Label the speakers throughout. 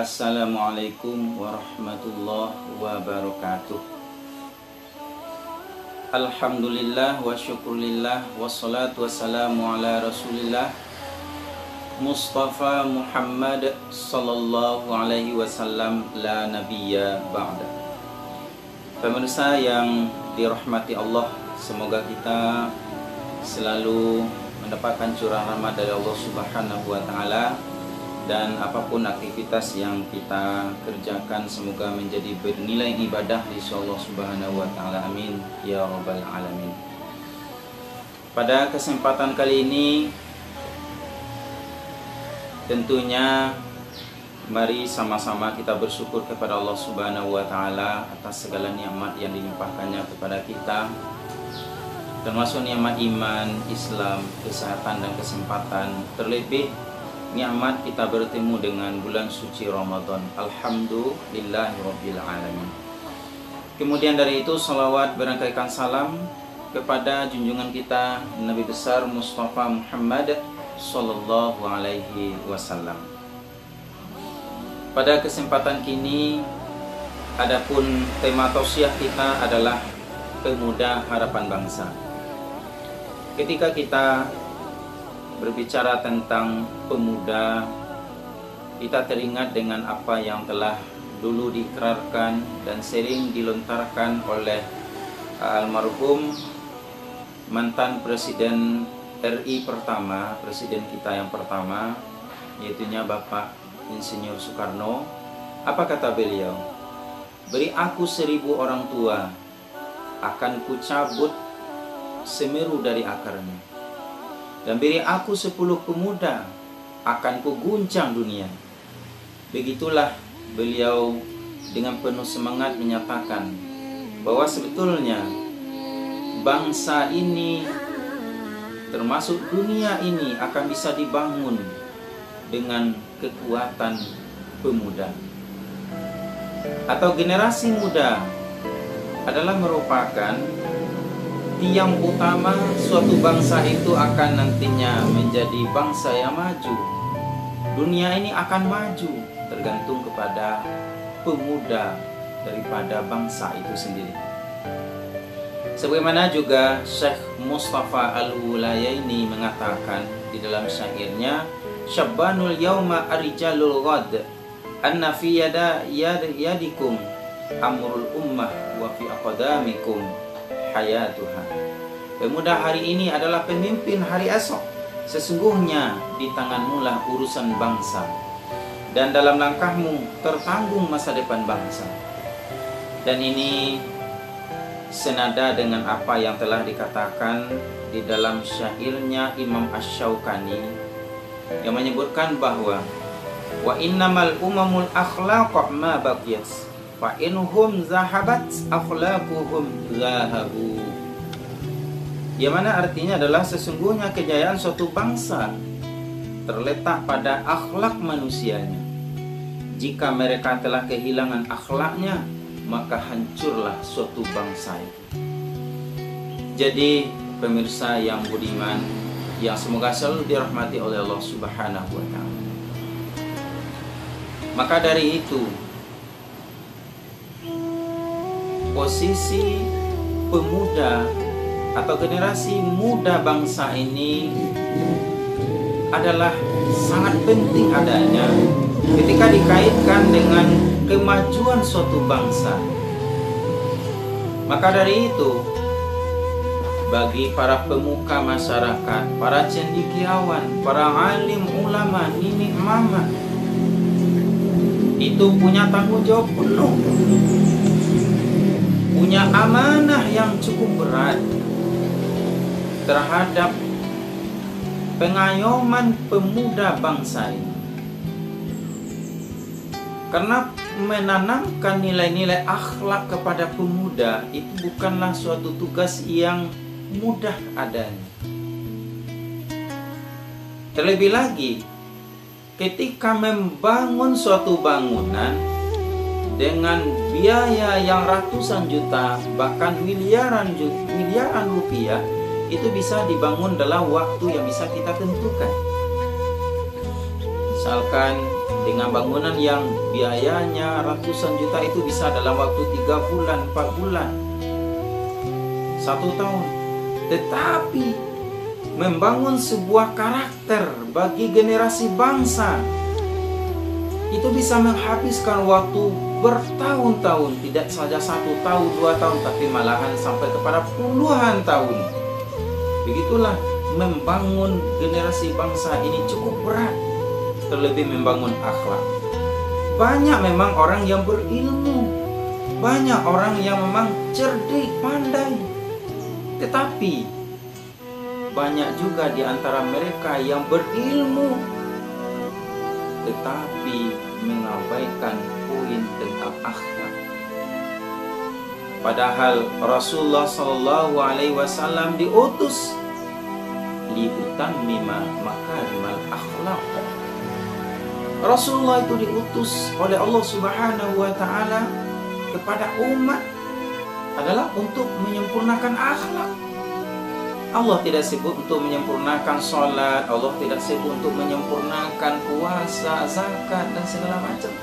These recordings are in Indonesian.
Speaker 1: Assalamualaikum warahmatullahi wabarakatuh. Alhamdulillah wa syukurillah wassalatu wassalamu ala rasulillah Mustafa Muhammad sallallahu alaihi wasallam la nabiyya ba'da. Pemirsa yang dirahmati Allah, semoga kita selalu mendapatkan curahan rahmat dari Allah Subhanahu wa taala, dan apapun aktivitas yang kita kerjakan semoga menjadi bernilai ibadah di sisi Allah Subhanahu wa taala. Amin ya rabbal alamin. Pada kesempatan kali ini tentunya mari sama-sama kita bersyukur kepada Allah Subhanahu wa taala atas segala nikmat yang dilimpahkannya kepada kita, termasuk nikmat iman, Islam, kesehatan dan kesempatan, terlebih nikmat kita bertemu dengan bulan suci Ramadan. Alhamdulillahirabbil alamin. Kemudian dari itu salawat berangkaikan salam kepada junjungan kita Nabi besar Mustafa Muhammad sallallahu alaihi wasallam. Pada kesempatan kini, adapun tema tausiah kita adalah pemuda harapan bangsa. Ketika kita berbicara tentang pemuda, kita teringat dengan apa yang telah dulu diikrarkan dan sering dilontarkan oleh almarhum mantan Presiden RI pertama, Presiden kita yang pertama, yaitunya Bapak Insinyur Soekarno. Apa kata beliau? Beri aku 1000 orang tua, akan kucabut Semeru dari akarnya, dan beri aku 10 pemuda, akan kuguncang dunia. Begitulah beliau dengan penuh semangat menyatakan bahwa sebetulnya bangsa ini, termasuk dunia ini, akan bisa dibangun dengan kekuatan pemuda. Atau generasi muda adalah merupakan tiang utama suatu bangsa itu akan nantinya menjadi bangsa yang maju. Dunia ini akan maju tergantung kepada pemuda daripada bangsa itu sendiri. Sebagaimana juga Syekh Mustafa Al-Ulayaini mengatakan di dalam syairnya, Syabbanul yawma arijalul ghad, anna fi yadikum amrul ummah wa fi aqdamikum hayatuha. Pemuda hari ini adalah pemimpin hari esok. Sesungguhnya di tanganmu lah urusan bangsa, dan dalam langkahmu tertanggung masa depan bangsa. Dan ini senada dengan apa yang telah dikatakan di dalam syairnya Imam Asy-Syaukani yang menyebutkan bahwa wa innamal umamul akhlaqu ma baqiyat fa inhum zahabat akhlaquhum zahabu. Yang mana artinya adalah sesungguhnya kejayaan suatu bangsa terletak pada akhlak manusianya. Jika mereka telah kehilangan akhlaknya, maka hancurlah suatu bangsa itu. Jadi pemirsa yang budiman, yang semoga selalu dirahmati oleh Allah Subhanahu wa taala. Maka dari itu, posisi pemuda atau generasi muda bangsa ini adalah sangat penting adanya ketika dikaitkan dengan kemajuan suatu bangsa. Maka dari itu, bagi para pemuka masyarakat, para cendekiawan, para alim ulama, nini mama, itu punya tanggung jawab penuh, punya amanah yang cukup berat terhadap pengayoman pemuda bangsa ini. Karena menanamkan nilai-nilai akhlak kepada pemuda itu bukanlah suatu tugas yang mudah adanya. Terlebih lagi ketika membangun suatu bangunan dengan biaya yang ratusan juta, bahkan miliaran rupiah, itu bisa dibangun dalam waktu yang bisa kita tentukan. Misalkan dengan bangunan yang biayanya ratusan juta itu bisa dalam waktu 3 bulan, 4 bulan, 1 tahun. Tetapi membangun sebuah karakter bagi generasi bangsa itu bisa menghabiskan waktu bertahun-tahun, tidak saja 1 tahun, 2 tahun, tapi malahan sampai kepada puluhan tahun. Begitulah membangun generasi bangsa ini cukup berat, terlebih membangun akhlak. Banyak memang orang yang berilmu, banyak orang yang memang cerdik, pandai, tetapi banyak juga di antara mereka yang berilmu tetapi mengabaikan poin tentang akhlak. Padahal Rasulullah SAW diutus liutammima makarimal akhlaq. Rasulullah itu diutus oleh Allah Subhanahu wa taala kepada umat adalah untuk menyempurnakan akhlak. Allah tidak sibuk untuk menyempurnakan sholat, Allah tidak sibuk untuk menyempurnakan puasa, zakat, dan segala macam.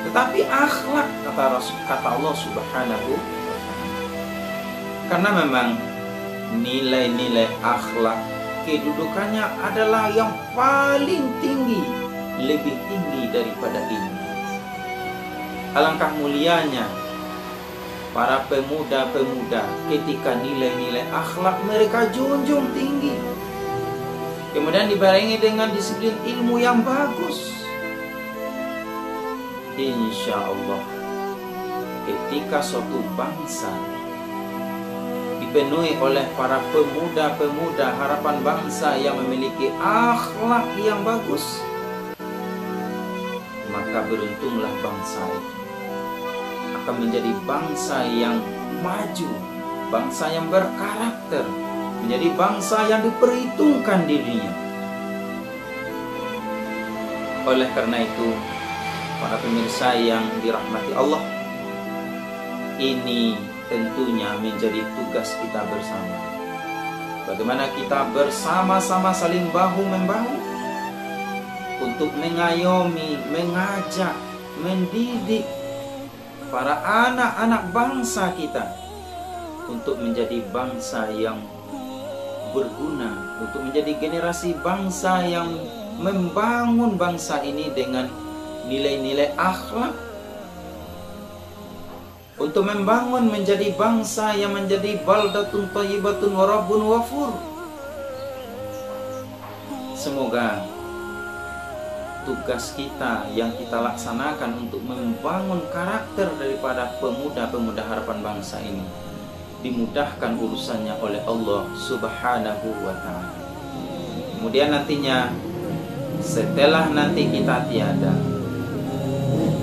Speaker 1: Tetapi akhlak, kata Allah Subhanahu wa ta'ala. Karena memang nilai-nilai akhlak kedudukannya adalah yang paling tinggi, lebih tinggi daripada ilmu. Alangkah mulianya para pemuda-pemuda ketika nilai-nilai akhlak mereka junjung tinggi, kemudian dibarengi dengan disiplin ilmu yang bagus. Insya Allah ketika suatu bangsa dipenuhi oleh para pemuda-pemuda harapan bangsa yang memiliki akhlak yang bagus, maka beruntunglah bangsa itu akan menjadi bangsa yang maju, bangsa yang berkarakter, menjadi bangsa yang diperhitungkan dirinya. Oleh karena itu, para pemirsa yang dirahmati Allah, ini tentunya menjadi tugas kita bersama. Bagaimana kita bersama-sama saling bahu-membahu untuk mengayomi, mengajak, mendidik para anak-anak bangsa kita untuk menjadi bangsa yang berguna, untuk menjadi generasi bangsa yang membangun bangsa ini dengan nilai-nilai akhlak, untuk membangun menjadi bangsa yang menjadi baldatun thayyibatun wa rabbun ghafur. Semoga tugas kita yang kita laksanakan untuk membangun karakter daripada pemuda-pemuda harapan bangsa ini dimudahkan urusannya oleh Allah Subhanahu wa ta'ala. Kemudian nantinya setelah nanti kita tiada,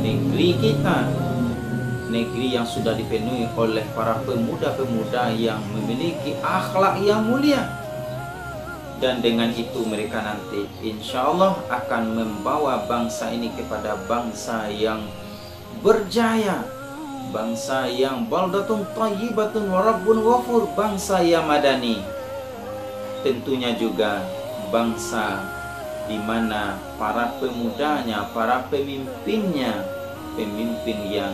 Speaker 1: negeri kita, negeri yang sudah dipenuhi oleh para pemuda-pemuda yang memiliki akhlak yang mulia, dan dengan itu mereka nanti insya Allah akan membawa bangsa ini kepada bangsa yang berjaya, bangsa yang baldatun thayyibatun wa rabbun ghafur, bangsa yang madani. Tentunya juga bangsa di mana para pemudanya, para pemimpinnya, pemimpin yang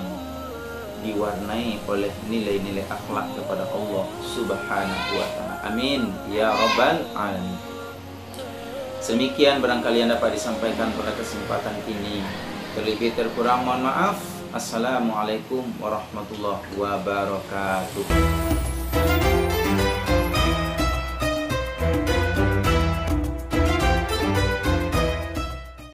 Speaker 1: diwarnai oleh nilai-nilai akhlak kepada Allah Subhanahu wa ta'ala. Amin ya rabbal alamin. Semikian barangkali yang dapat disampaikan pada kesempatan ini. Terlebih terkurang mohon maaf. Assalamualaikum warahmatullahi wabarakatuh.